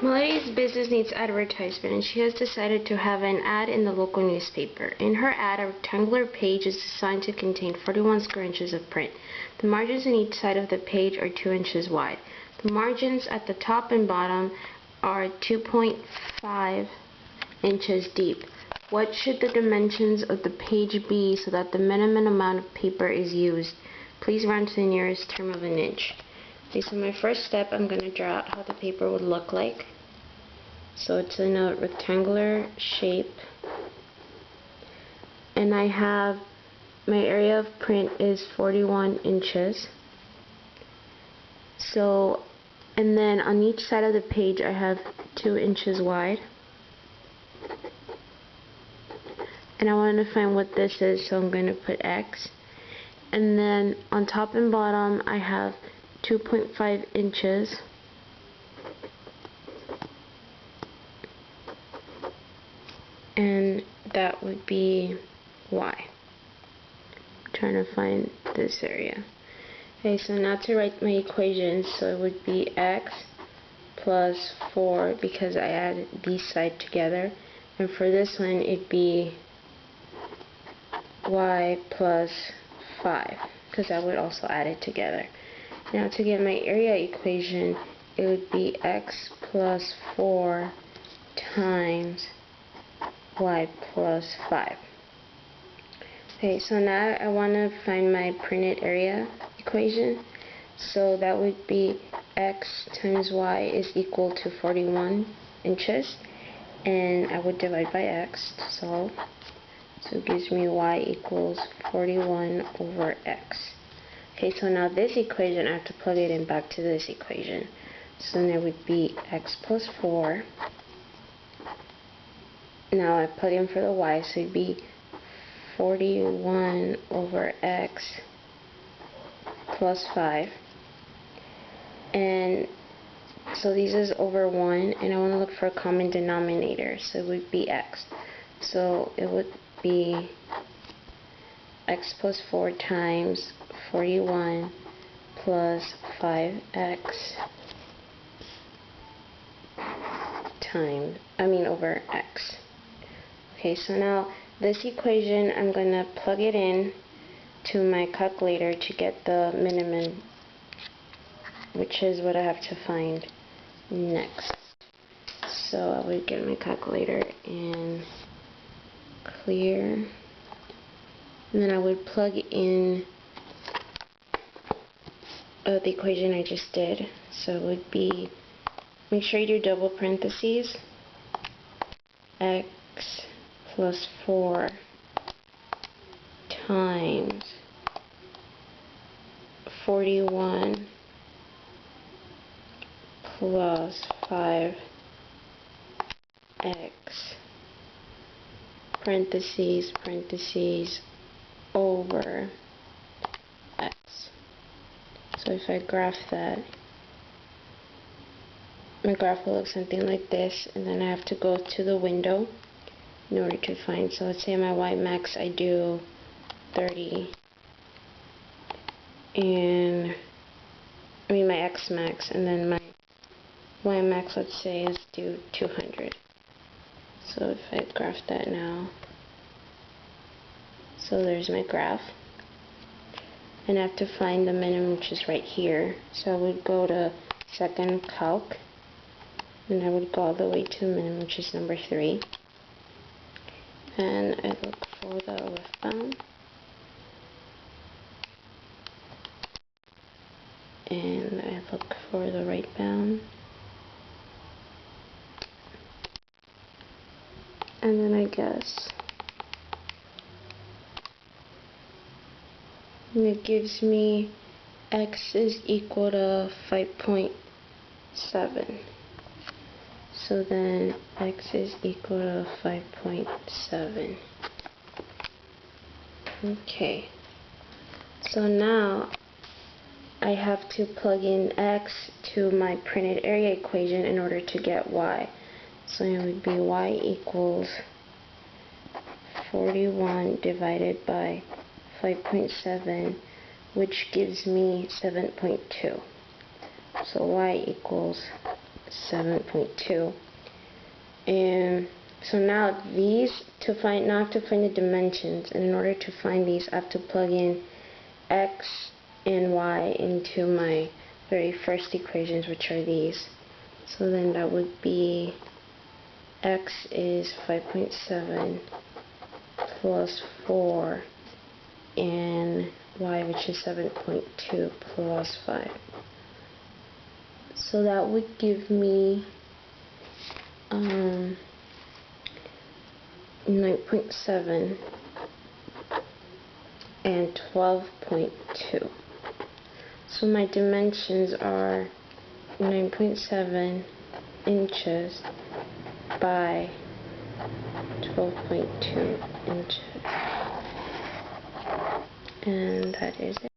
Melody's business needs advertisement, and she has decided to have an ad in the local newspaper. In her ad, a rectangular page is designed to contain 41 square inches of print. The margins on each side of the page are 2 inches wide. The margins at the top and bottom are 2.5 inches deep. What should the dimensions of the page be so that the minimum amount of paper is used? Please round to the nearest term of an inch. Okay, so my first step, I'm going to draw out how the paper would look like. So it's in a rectangular shape, and I have my area of print is 41 inches. So, and then on each side of the page I have 2 inches wide, and I want to find what this is, so I'm going to put X. And then on top and bottom I have 2.5 inches, and that would be Y. I'm trying to find this area. Okay, so now to write my equations, so it would be X plus 4 because I added these sides together, and for this one it'd be Y plus 5 because I would also add it together. Now to get my area equation, it would be X plus 4 times Y plus 5. Okay, so now I want to find my printed area equation. So that would be X times Y is equal to 41 inches, and I would divide by X to solve. So it gives me Y equals 41 over X. Okay, so now this equation, I have to plug it in back to this equation. So then there would be X plus 4. Now I plug in for the Y, so it'd be 41 over X plus 5. And so these is over 1, and I want to look for a common denominator, so it would be X. So it would be X plus 4 times 41 plus 5X over X. Okay, so now this equation, I'm going to plug it in to my calculator to get the minimum, which is what I have to find next. So I would get my calculator and clear, and then I would plug in the equation I just did. So it would be, make sure you do double parentheses, X plus 4 times 41 plus 5X parentheses over X. So if I graph that, my graph will look something like this, and then I have to go to the window in order to find. So let's say my Y max I do 30, and my X max, and then my Y max, let's say, is do 200. So if I graph that now, so there's my graph, and I have to find the minimum, which is right here. So I would go to second calc, and I would go all the way to minimum, which is number 3, and I look for the left bound, and I look for the right bound, and then I guess it gives me X is equal to 5.7. So then X is equal to 5.7. Okay, so now I have to plug in X to my printed area equation in order to get Y. So it would be Y equals 41 divided by 5.7, which gives me 7.2. So Y equals 7.2. And so now these, now I have to find the dimensions, and in order to find these I have to plug in x and y into my very first equations, which are these. So then that would be x is 5.7 plus 4 and y, which is 7.2 plus 5. So that would give me 9.7 and 12.2. So my dimensions are 9.7 inches by 12.2 inches. And that is it.